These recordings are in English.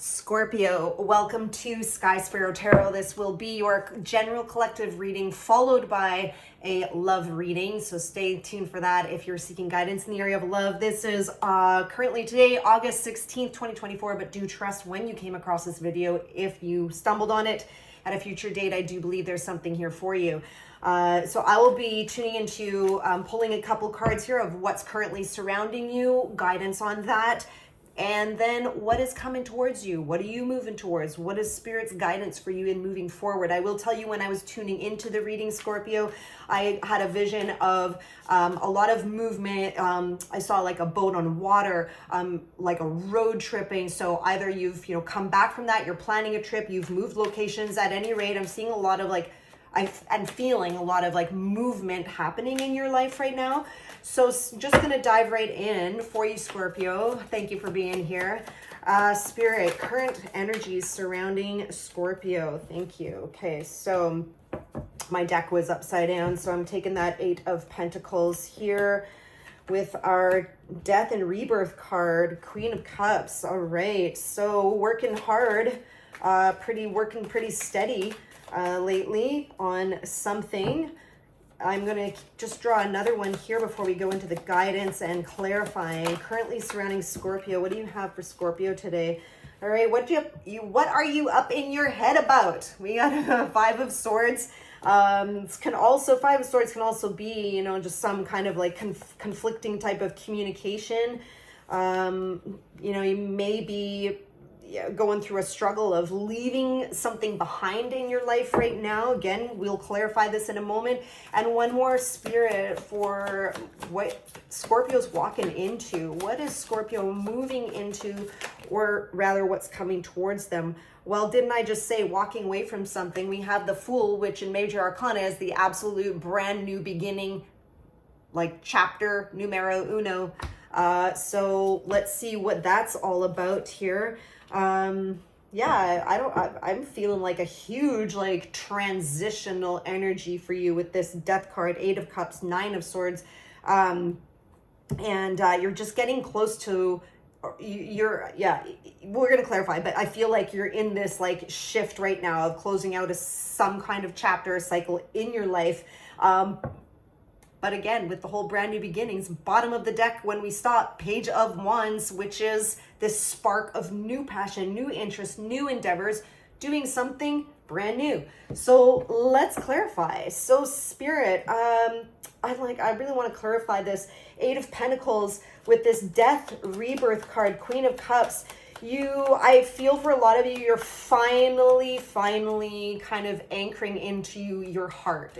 Scorpio, welcome to Sky Sparrow Tarot. This will be your general collective reading followed by a love reading. So stay tuned for that if you're seeking guidance in the area of love. This is currently today, August 16th, 2024, but do trust when you came across this video. If you stumbled on it at a future date, I do believe there's something here for you. So I will be tuning into pulling a couple cards here of what's currently surrounding you, guidance on that. And then what is coming towards you? What are you moving towards? What is Spirit's guidance for you in moving forward? I will tell you, when I was tuning into the reading, Scorpio, I had a vision of a lot of movement. I saw like a boat on water, like a road tripping. So either you've come back from that, you're planning a trip, you've moved locations. At any rate, I'm seeing a lot of I'm feeling a lot of movement happening in your life right now. So just gonna dive right in for you, Scorpio. Thank you for being here. Spirit, current energies surrounding Scorpio. Thank you. Okay, so my deck was upside down, so I'm taking that 8 of Pentacles here with our Death and Rebirth card, Queen of Cups. All right, so working hard, working pretty steady lately on something. I'm going to just draw another one here before we go into the guidance and clarifying. Currently surrounding Scorpio. What do you have for Scorpio today? All right, what are you up in your head about? We got a 5 of Swords. 5 of Swords can also be, just some kind of conflicting type of communication. You may be going through a struggle of leaving something behind in your life right now. Again, we'll clarify this in a moment. And one more, Spirit, for what Scorpio's walking into. What is Scorpio moving into, or rather what's coming towards them? Well, didn't I just say walking away from something? We have the Fool, which in Major Arcana is the absolute brand new beginning, chapter numero uno. So let's see what that's all about here. I'm feeling like a huge transitional energy for you with this Death card, 8 of Cups, 9 of Swords. You're just getting close to we're going to clarify, but I feel like you're in this shift right now of closing out some kind of chapter, cycle in your life. But again, with the whole brand new beginnings, bottom of the deck when we stop, Page of Wands, which is this spark of new passion, new interest, new endeavors, doing something brand new. So let's clarify. So Spirit, I really want to clarify this 8 of Pentacles with this Death Rebirth card, Queen of Cups. I feel for a lot of you, you're finally kind of anchoring into your heart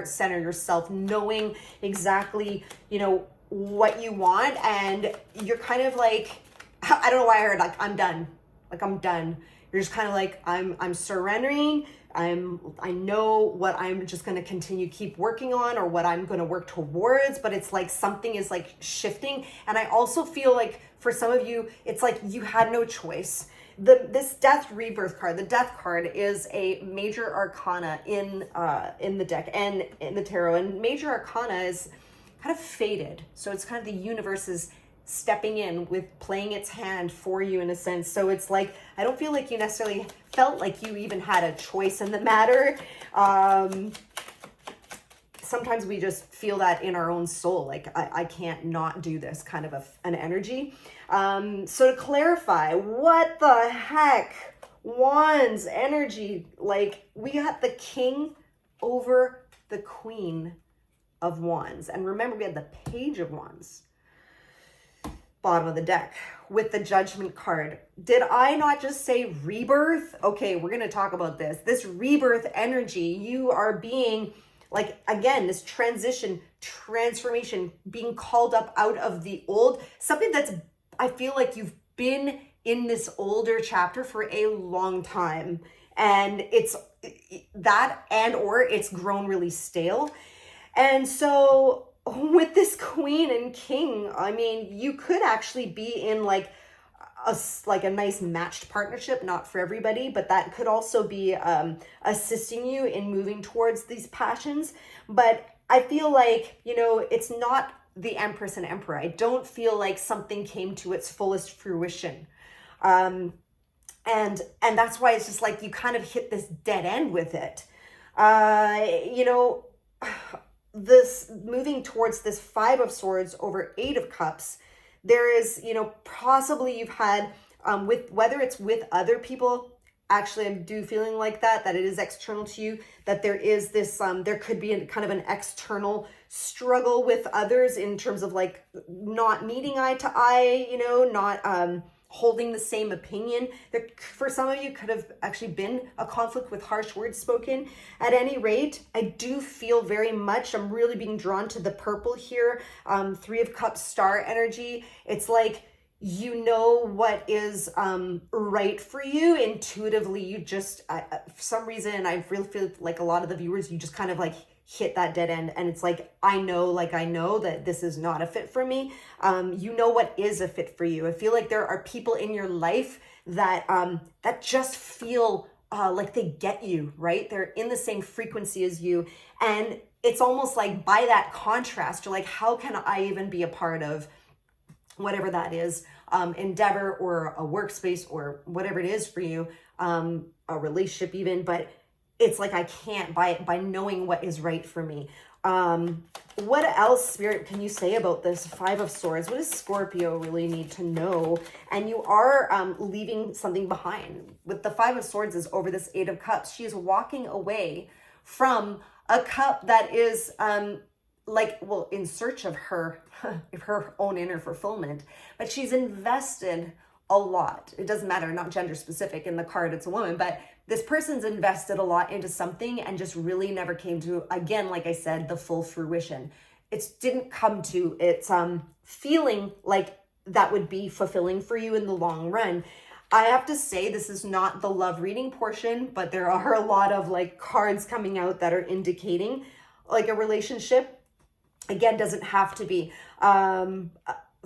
center, yourself, knowing exactly, what you want. And you're kind of I don't know why I heard I'm done. I'm done. You're just kind of I'm surrendering. I know what I'm just going to keep working on, or what I'm going to work towards, but it's something is shifting. And I also feel for some of you, it's you had no choice. This Death Rebirth card, the Death card, is a Major Arcana in the deck and in the tarot. And Major Arcana is kind of faded. So it's kind of the universe's stepping in with playing its hand for you in a sense. So it's I don't feel like you necessarily felt like you even had a choice in the matter. Sometimes we just feel that in our own soul, I can't not do this kind of an energy. So to clarify, what the heck? Wands energy, we got the King over the Queen of Wands. And remember, we had the Page of Wands, bottom of the deck, with the Judgment card. Did I not just say rebirth? Okay, we're going to talk about this. This rebirth energy, you are being again, this transformation, being called up out of the old, something that's, I feel like you've been in this older chapter for a long time, and it's that, and or it's grown really stale. And so with this Queen and King, I mean, you could actually be in a nice matched partnership, not for everybody, but that could also be assisting you in moving towards these passions. But I feel it's not the Empress and Emperor. I don't feel like something came to its fullest fruition. And that's why it's just like you kind of hit this dead end with it. You know, this moving towards this Five of Swords over Eight of Cups, there is, you know, possibly you've had with, whether it's with other people, actually I do feeling like that it is external to you, that there is this there could be kind of an external struggle with others in terms of like not meeting eye to eye, you know, not holding the same opinion. There, for some of you, could have actually been a conflict with harsh words spoken. At any rate, I do feel very much, I'm really being drawn to the purple here, Three of Cups star energy. It's like, you know what is right for you intuitively. You just, for some reason, I really feel like a lot of the viewers, you just kind of like hit that dead end, and it's like, I know that this is not a fit for me. You know what is a fit for you. I feel like there are people in your life that that just feel like they get you, right? They're in the same frequency as you, and it's almost like by that contrast, you're like, how can I even be a part of whatever that is, endeavor or a workspace or whatever it is for you, a relationship even, but it's like I can't by knowing what is right for me. What else, Spirit, can you say about this Five of Swords? What does Scorpio really need to know? And you are leaving something behind. With the Five of Swords is over this Eight of Cups. She is walking away from a cup that is like, well, in search of her own inner fulfillment, but she's invested a lot. It doesn't matter, not gender specific in the card, it's a woman, but this person's invested a lot into something and just really never came to, again, like I said, the full fruition. It didn't come to, it's feeling like that would be fulfilling for you in the long run. I have to say, this is not the love reading portion, but there are a lot of like cards coming out that are indicating like a relationship. Again, doesn't have to be.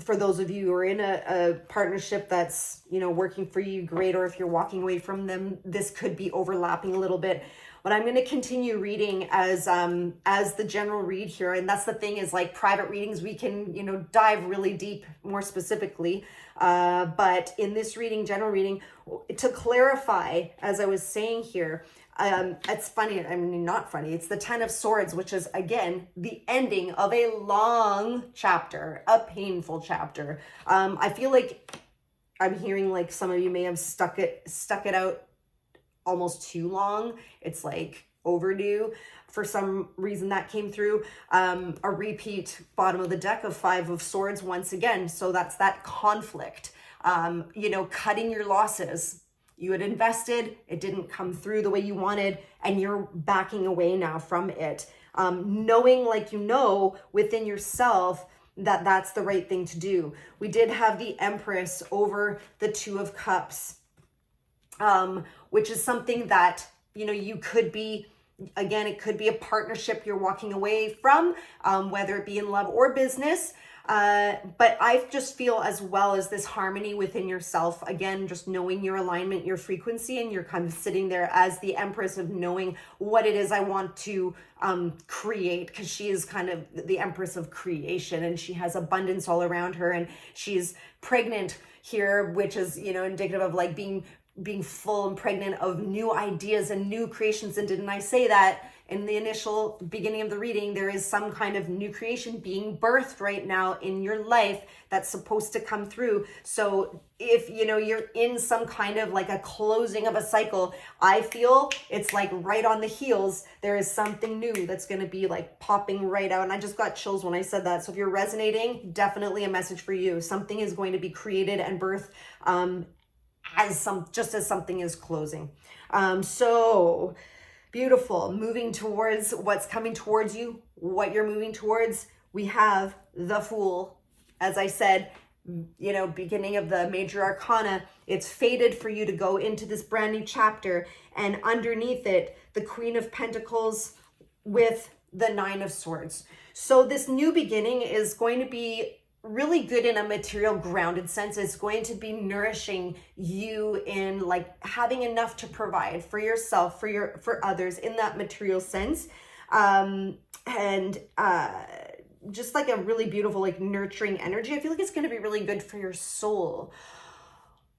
For those of you who are in a partnership that's, you know, working for you, great. Or if you're walking away from them, this could be overlapping a little bit. But I'm going to continue reading as the general read here. And that's the thing, is like private readings, we can, you know, dive really deep more specifically. But in this reading, general reading, to clarify, as I was saying here, it's funny, I mean, not funny, it's the Ten of Swords, which is, again, the ending of a long chapter, a painful chapter. I feel like I'm hearing like some of you may have stuck it out almost too long. It's like overdue. For some reason that came through. A repeat bottom of the deck of Five of Swords once again. So that's that conflict, you know, cutting your losses. You had invested, it didn't come through the way you wanted, and you're backing away now from it. Knowing, like, you know, within yourself that that's the right thing to do. We did have the Empress over the Two of Cups, which is something that, you know, you could be, again, it could be a partnership you're walking away from, whether it be in love or business. But I just feel, as well as this harmony within yourself, again, just knowing your alignment, your frequency, and you're kind of sitting there as the Empress of knowing what it is I want to create, because she is kind of the Empress of creation, and she has abundance all around her, and she's pregnant here, which is, you know, indicative of like being full and pregnant of new ideas and new creations. And didn't I say that in the initial beginning of the reading, there is some kind of new creation being birthed right now in your life that's supposed to come through. So if, you know, you're in some kind of like a closing of a cycle, I feel it's like right on the heels, there is something new that's going to be like popping right out. And I just got chills when I said that. So if you're resonating, definitely a message for you. Something is going to be created and birthed, just as something is closing. So beautiful. Moving towards what's coming towards you, what you're moving towards. We have the Fool. As I said, you know, beginning of the major arcana, it's fated for you to go into this brand new chapter. And underneath it, the Queen of Pentacles with the Nine of Swords. So this new beginning is going to be really good in a material grounded sense. It's going to be nourishing you in like having enough to provide for yourself, for others in that material sense. Just like a really beautiful, like nurturing energy. I feel like it's going to be really good for your soul.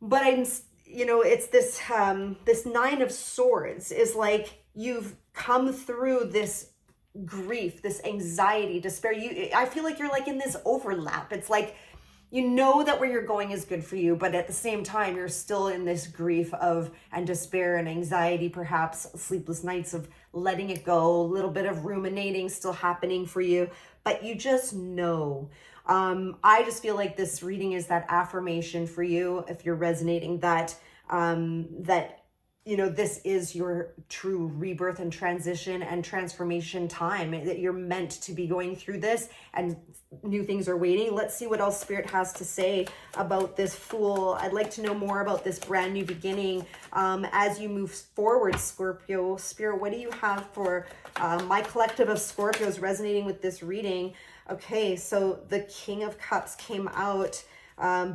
But it's this, this Nine of Swords is like, you've come through this grief, this anxiety, despair. I feel like you're like in this overlap. It's like, you know that where you're going is good for you, but at the same time, you're still in this grief of and despair and anxiety, perhaps sleepless nights of letting it go, a little bit of ruminating still happening for you, but you just know. I just feel like this reading is that affirmation for you, if you're resonating, that this is your true rebirth and transition and transformation time, that you're meant to be going through this and new things are waiting. Let's see what else Spirit has to say about this Fool. I'd like to know more about this brand new beginning as you move forward, Scorpio. Spirit, what do you have for my collective of Scorpios resonating with this reading? Okay, so the King of Cups came out.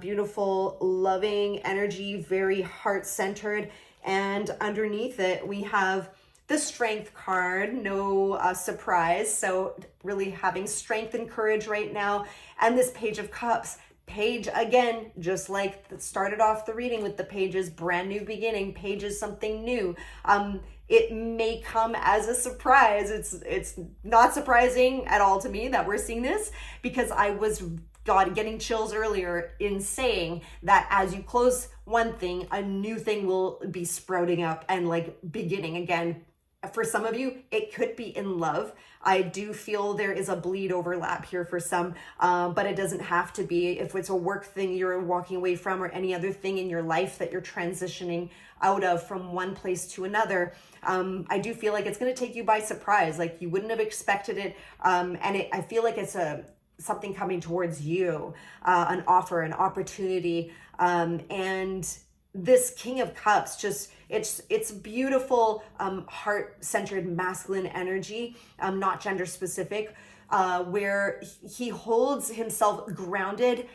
Beautiful, loving energy, very heart-centered. And underneath it, we have the Strength card, no surprise. So really having strength and courage right now. And this Page of Cups, Page again, just like started off the reading with the pages, brand new beginning, pages, something new. It may come as a surprise. It's not surprising at all to me that we're seeing this, because I was getting chills earlier in saying that as you close one thing, a new thing will be sprouting up and like beginning again. For some of you, it could be in love. I do feel there is a bleed overlap here for some, but it doesn't have to be. If it's a work thing you're walking away from, or any other thing in your life that you're transitioning out of from one place to another, I do feel like it's going to take you by surprise. Like you wouldn't have expected it. I feel like it's something coming towards you, an offer, an opportunity. And this King of Cups, just it's beautiful, heart-centered masculine energy, not gender specific, where he holds himself grounded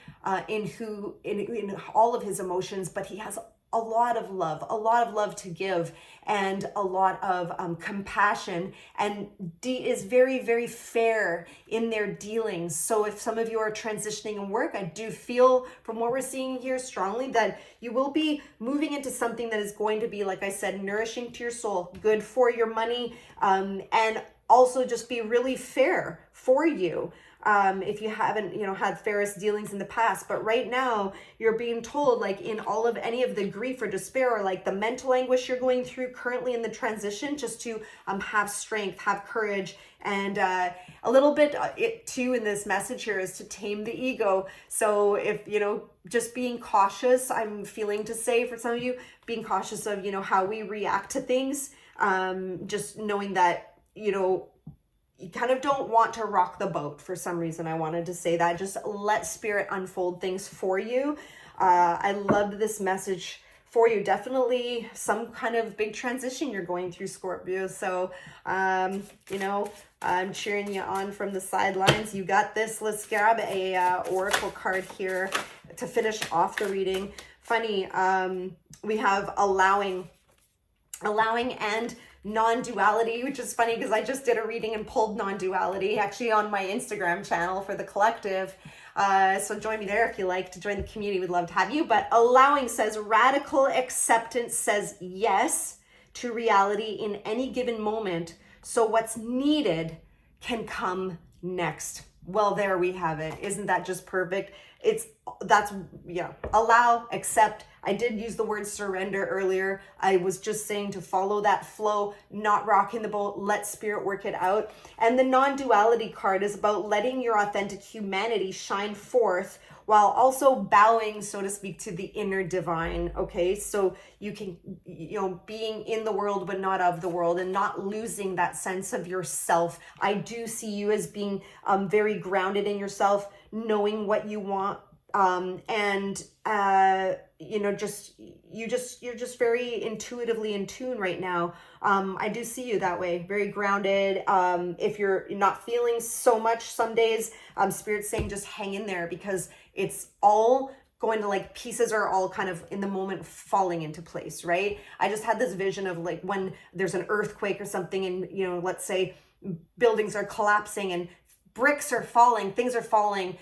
in all of his emotions, but he has a lot of love to give, and a lot of compassion, and is very, very fair in their dealings. So if some of you are transitioning in work, I do feel from what we're seeing here strongly that you will be moving into something that is going to be, like I said, nourishing to your soul, good for your money, and also just be really fair for you. If you haven't, had fairest dealings in the past, but right now you're being told, like in all of any of the grief or despair, or like the mental anguish you're going through currently in the transition, just to have strength, have courage, and a little bit it too in this message here is to tame the ego. So if, just being cautious, I'm feeling to say for some of you, being cautious of, how we react to things, just knowing that, you kind of don't want to rock the boat for some reason. I wanted to say that. Just let Spirit unfold things for you. I loved this message for you. Definitely some kind of big transition you're going through, Scorpio. So, I'm cheering you on from the sidelines. You got this. Let's grab a oracle card here to finish off the reading. Funny, we have allowing and non-duality, which is funny because I just did a reading and pulled non-duality actually on my Instagram channel for the collective. So join me there if you like to join the community. We'd love to have you. But allowing says radical acceptance says yes to reality in any given moment. So what's needed can come next. Well, there we have it. Isn't that just perfect? Allow, accept. I did use the word surrender earlier. I was just saying to follow that flow, not rocking the boat, let Spirit work it out. And the non-duality card is about letting your authentic humanity shine forth while also bowing, so to speak, to the inner divine. Okay, so you can, being in the world but not of the world, and not losing that sense of yourself. I do see you as being very grounded in yourself, knowing what you want, you're just very intuitively in tune right now. I do see you that way, very grounded. If you're not feeling so much some days, Spirit's saying just hang in there, because it's all going to, like, pieces are all kind of in the moment falling into place, right? I just had this vision of like when there's an earthquake or something, and let's say buildings are collapsing and bricks are falling, things are falling.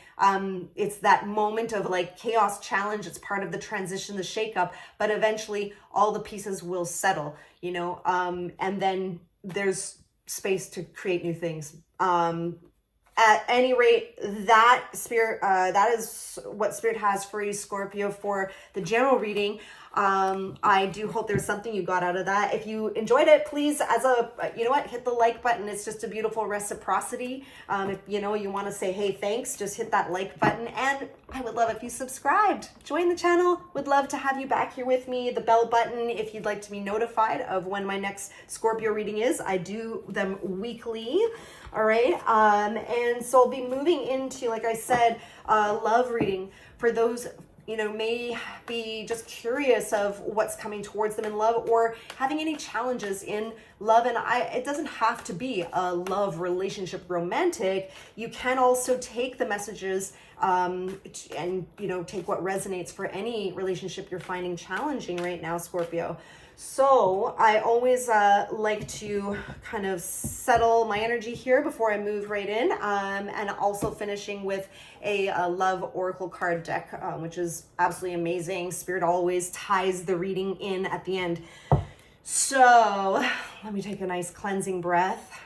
It's that moment of like chaos, challenge. It's part of the transition, the shakeup, but eventually all the pieces will settle, you know, and then there's space to create new things. At any rate, that spirit, that is what spirit has for you, Scorpio, for the general reading. I do hope there's something you got out of that. If you enjoyed it, please, you know what, hit the like button. It's just a beautiful reciprocity. If you know, you want to say, hey, thanks, just hit that like button. And I would love if you subscribed, join the channel. Would love to have you back here with me. The bell button, if you'd like to be notified of when my next Scorpio reading is. I do them weekly. All right. And so I'll be moving into, like I said, love reading for those, you know, may be just curious of what's coming towards them in love or having any challenges in love. And it doesn't have to be a love relationship romantic. You can also take the messages and, you know, take what resonates for any relationship you're finding challenging right now, Scorpio. So I always like to kind of settle my energy here before I move right in, and also finishing with a love oracle card deck, which is absolutely amazing. Spirit always ties the reading in at the end. So let me take a nice cleansing breath.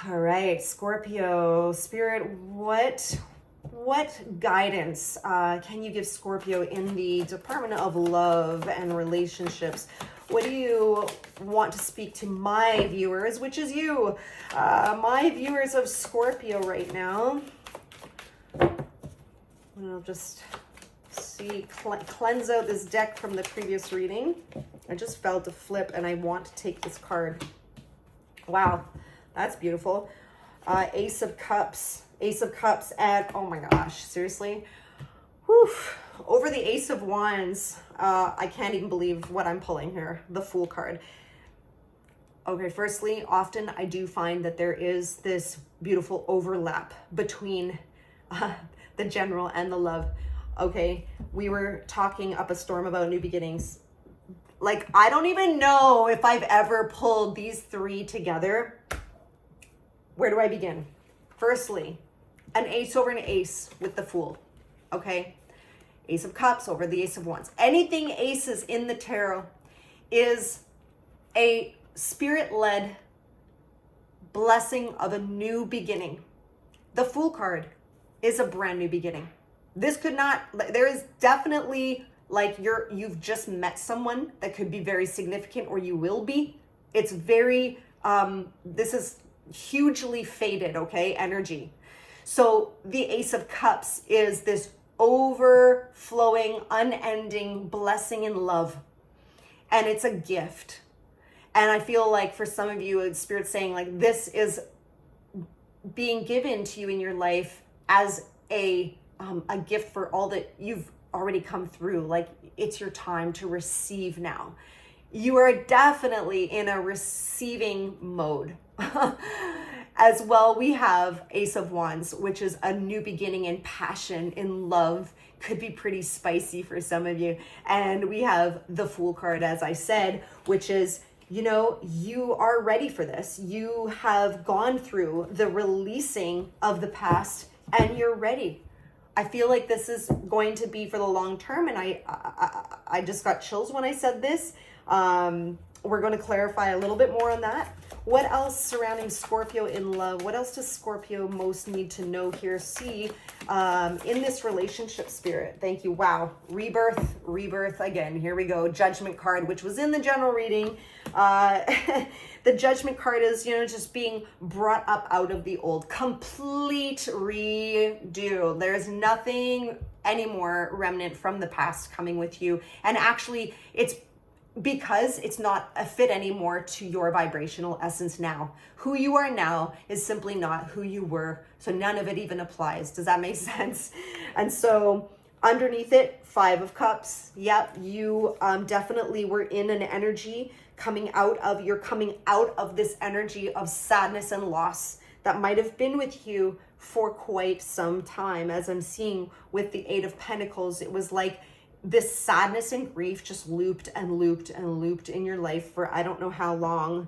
All right, Scorpio, Spirit, what guidance can you give Scorpio in the Department of Love and Relationships? What do you want to speak to my viewers, which is you, my viewers of Scorpio right now? I'll just see, cleanse out this deck from the previous reading. I just felt a flip and I want to take this card. Wow, that's beautiful. Ace of Cups. Ace of Cups and, oh my gosh, seriously? Whew. Over the Ace of Wands, I can't even believe what I'm pulling here. The Fool card. Okay, firstly, often I do find that there is this beautiful overlap between the general and the love. Okay, we were talking up a storm about new beginnings. Like, I don't even know if I've ever pulled these three together. Where do I begin? Firstly, an ace over an ace with the Fool, okay? Ace of Cups over the Ace of Wands. Anything aces in the tarot is a spirit-led blessing of a new beginning. The Fool card is a brand new beginning. This could not, there is definitely like you've just met someone that could be very significant, or you will be. It's very, this is hugely faded, okay, energy. So the Ace of Cups is this overflowing, unending blessing in love. And it's a gift. And I feel like for some of you, it's Spirit saying like this is being given to you in your life as a gift for all that you've already come through. Like, it's your time to receive now. You are definitely in a receiving mode. As well, we have Ace of Wands, which is a new beginning in passion, in love. Could be pretty spicy for some of you. And we have the Fool card, as I said, which is, you know, you are ready for this. You have gone through the releasing of the past and you're ready. I feel like this is going to be for the long term. And I just got chills when I said this. We're going to clarify a little bit more on that. What else surrounding Scorpio in love? What else does Scorpio most need to know here? See, in this relationship, Spirit. Thank you. Wow. Rebirth again. Here we go. Judgment card, which was in the general reading. The Judgment card is, you know, just being brought up out of the old. Complete redo. There's nothing anymore remnant from the past coming with you. And actually, it's because it's not a fit anymore to your vibrational essence now. Who you are now is simply not who you were. So none of it even applies. Does that make sense? And so underneath it, Five of Cups. Yep, you definitely were in an energy you're coming out of this energy of sadness and loss that might have been with you for quite some time. As I'm seeing with the Eight of Pentacles, it was like this sadness and grief just looped and looped and looped in your life for I don't know how long.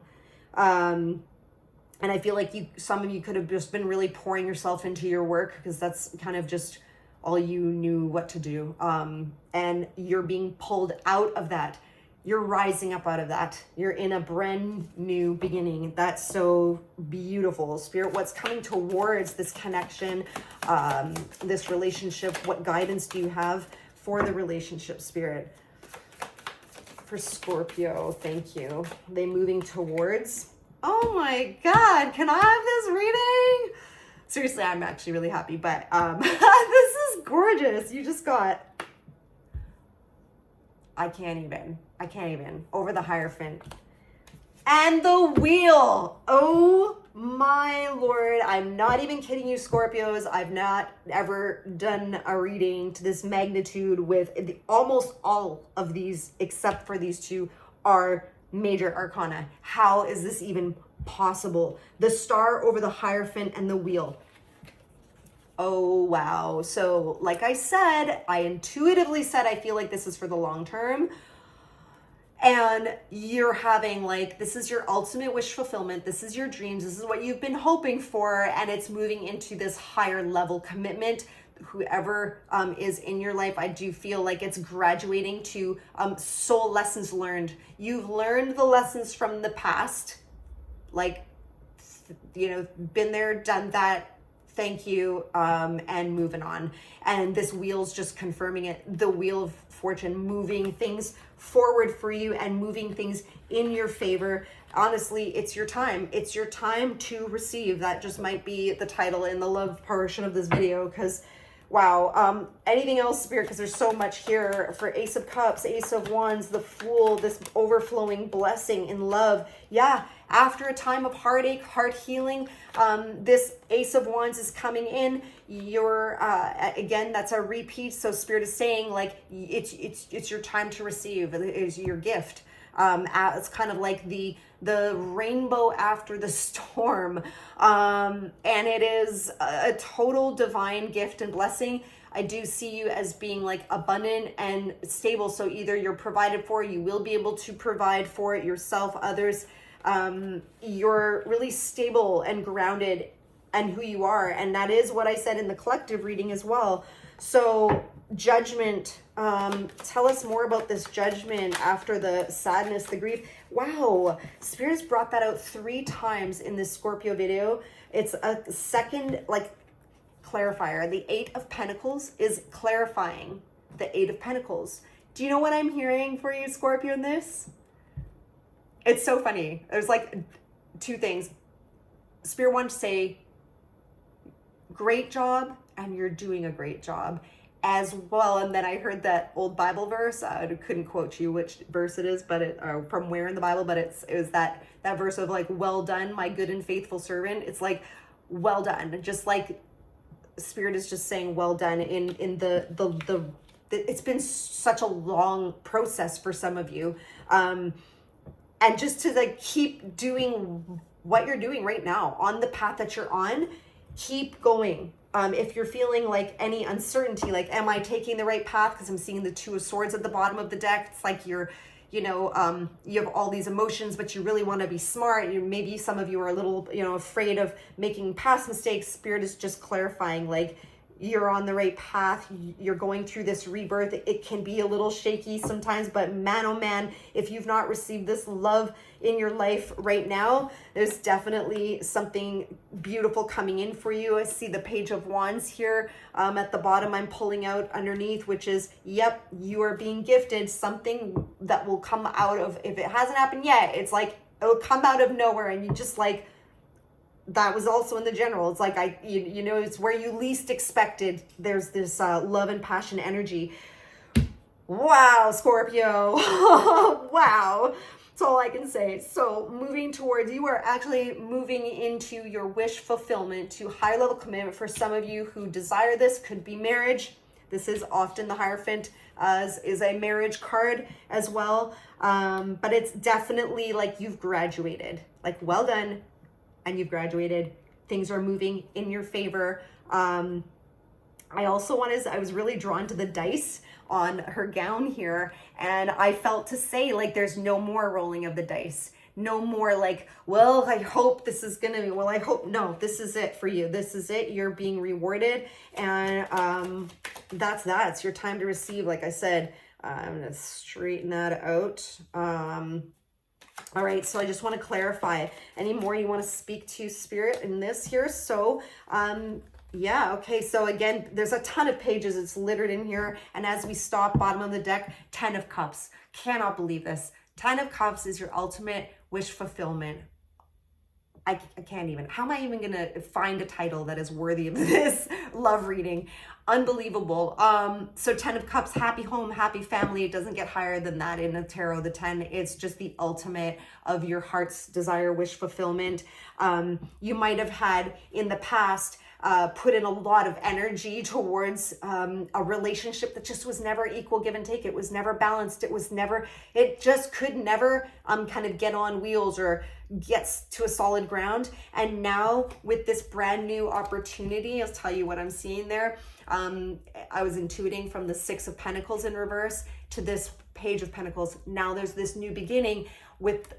And I feel like some of you could have just been really pouring yourself into your work, because that's kind of just all you knew what to do. And you're being pulled out of that. You're rising up out of that. You're in a brand new beginning. That's so beautiful. Spirit, what's coming towards this connection, this relationship? What guidance do you have for the relationship, Spirit? For Scorpio, thank you. They moving towards. Oh my God, can I have this reading? Seriously, I'm actually really happy, but this is gorgeous. You just got, I can't even. Over the Hierophant. And the Wheel. Oh my Lord. I'm not even kidding you, Scorpios. I've not ever done a reading to this magnitude with almost all of these, except for these two, are major arcana. How is this even possible? The Star over the Hierophant and the Wheel. Oh, wow. So like I said, I intuitively said, I feel like this is for the long term. And you're having like, this is your ultimate wish fulfillment. This is your dreams. This is what you've been hoping for. And it's moving into this higher level commitment. Whoever is in your life, I do feel like it's graduating to soul lessons learned. You've learned the lessons from the past. Like, you know, been there, done that. Thank you. And moving on. And this wheel's just confirming it. The Wheel of Fortune, moving things forward for you and moving things in your favor. Honestly, it's your time. It's your time to receive. That just might be the title in the love portion of this video, because wow. Anything else, Spirit? Because there's so much here for Ace of Cups, Ace of Wands, the Fool, this overflowing blessing in love. Yeah, after a time of heartache, heart healing, this Ace of Wands is coming in. You're again, that's a repeat. So Spirit is saying like it's your time to receive. It's your gift. It's kind of like the rainbow after the storm, and it is a total divine gift and blessing. I do see you as being like abundant and stable. So either you're provided for, you will be able to provide for it yourself, others. You're really stable and grounded and who you are. And that is what I said in the collective reading as well. So Judgment, tell us more about this Judgment after the sadness, the grief. Wow, Spirit's brought that out 3 times in this Scorpio video. It's a second like clarifier. The 8 of Pentacles is clarifying the 8 of Pentacles. Do you know what I'm hearing for you, Scorpio, in this? It's so funny. There's like 2 things. Spirit wants to say, great job, and you're doing a great job as well. And then I heard that old Bible verse. I couldn't quote you which verse it is, but from where in the Bible, but it was that verse of like, well done, my good and faithful servant. It's like, well done. Just like Spirit is just saying, well done in the it's been such a long process for some of you. And just to like keep doing what you're doing right now on the path that you're on, keep going. If you're feeling like any uncertainty, like, am I taking the right path? Because I'm seeing the 2 of Swords at the bottom of the deck. It's like you're, you know, you have all these emotions, but you really want to be smart. Maybe some of you are a little, you know, afraid of making past mistakes. Spirit is just clarifying, like, you're on the right path. You're going through this rebirth. It can be a little shaky sometimes, but man, oh man, if you've not received this love in your life right now, there's definitely something beautiful coming in for you. I see the Page of Wands here at the bottom. I'm pulling out underneath, which is, yep, you are being gifted something that will come out of, if it hasn't happened yet, it's like, it'll come out of nowhere, and you just like, that was also in the general. It's like, you know, it's where you least expected. There's this love and passion energy. Wow, Scorpio. Wow. That's all I can say. So moving towards, you are actually moving into your wish fulfillment, to high level commitment. For some of you who desire this, could be marriage. This is often the Hierophant is a marriage card as well. But it's definitely like you've graduated, like, well done. And you've graduated. Things are moving in your favor. I also I was really drawn to the dice on her gown here, and I felt to say, like, there's no more rolling of the dice. No more like, well, I hope this is gonna be, well, I hope, no, this is it for you. This is it. You're being rewarded. And that's that. It's your time to receive. Like I said, I'm gonna straighten that out. All right, so I just want to clarify any more you want to speak to Spirit in this here. So yeah, okay, so again, there's a ton of pages. It's littered in here. And as we stop, bottom of the deck, 10 of Cups. Cannot believe this. 10 of Cups is your ultimate wish fulfillment. I can't even. How am I even going to find a title that is worthy of this love reading? Unbelievable. So 10 of Cups, happy home, happy family. It doesn't get higher than that in the tarot. The 10, it's just the ultimate of your heart's desire, wish fulfillment. You might have had in the past put in a lot of energy towards a relationship that just was never equal give and take. It was never balanced. It just could never kind of get on wheels or gets to a solid ground. And now with this brand new opportunity, I'll tell you what I'm seeing there. I was intuiting from the 6 of Pentacles in reverse to this Page of Pentacles. Now there's this new beginning with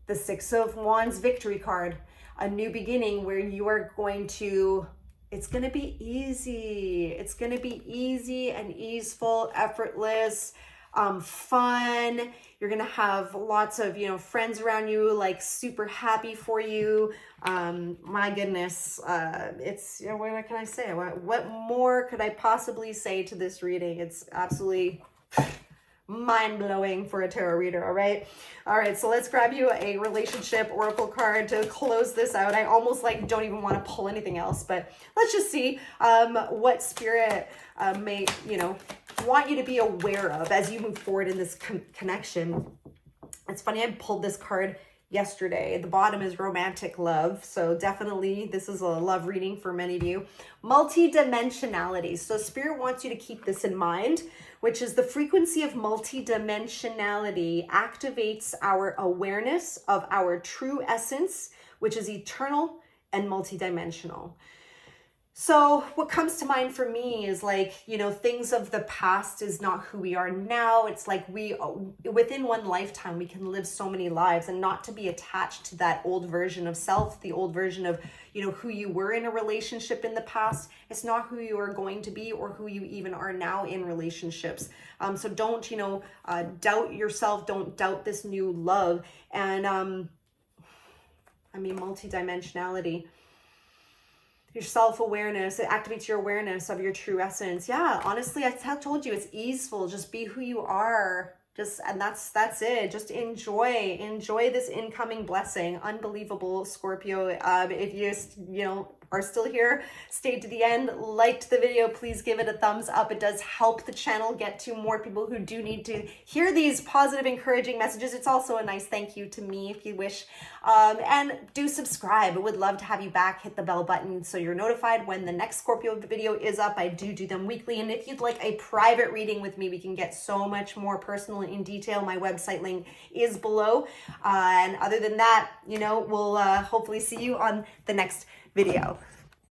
the 6 of Wands victory card, a new beginning where you are going to, it's going to be easy. It's going to be easy and easeful, effortless, fun. You're going to have lots of, friends around you, like super happy for you. My goodness. It's, what can I say? What more could I possibly say to this reading? It's absolutely mind-blowing for a tarot reader. All right, so let's grab you a relationship oracle card to close this out. I almost don't even want to pull anything else, but let's just see what Spirit may want you to be aware of as you move forward in this connection. It's funny, I pulled this card yesterday. The bottom is romantic love. So definitely this is a love reading for many of you. Multidimensionality. So Spirit wants you to keep this in mind, which is the frequency of multidimensionality activates our awareness of our true essence, which is eternal and multidimensional. So what comes to mind for me is things of the past is not who we are now. It's like within one lifetime, we can live so many lives, and not to be attached to that old version of self, the old version of, who you were in a relationship in the past. It's not who you are going to be or who you even are now in relationships. So don't, doubt yourself. Don't doubt this new love. And multidimensionality. Your self-awareness, it activates your awareness of your true essence. Yeah, honestly, I told you, it's easeful. Just be who you are. And that's it. Just enjoy this incoming blessing. Unbelievable, Scorpio. If you are still here, stayed to the end, liked the video, please give it a thumbs up. It does help the channel get to more people who do need to hear these positive, encouraging messages. It's also a nice thank you to me if you wish. And do subscribe. I would love to have you back. Hit the bell button so you're notified when the next Scorpio video is up. I do them weekly. And if you'd like a private reading with me, we can get so much more personal in detail. My website link is below. And other than that, we'll hopefully see you on the next video.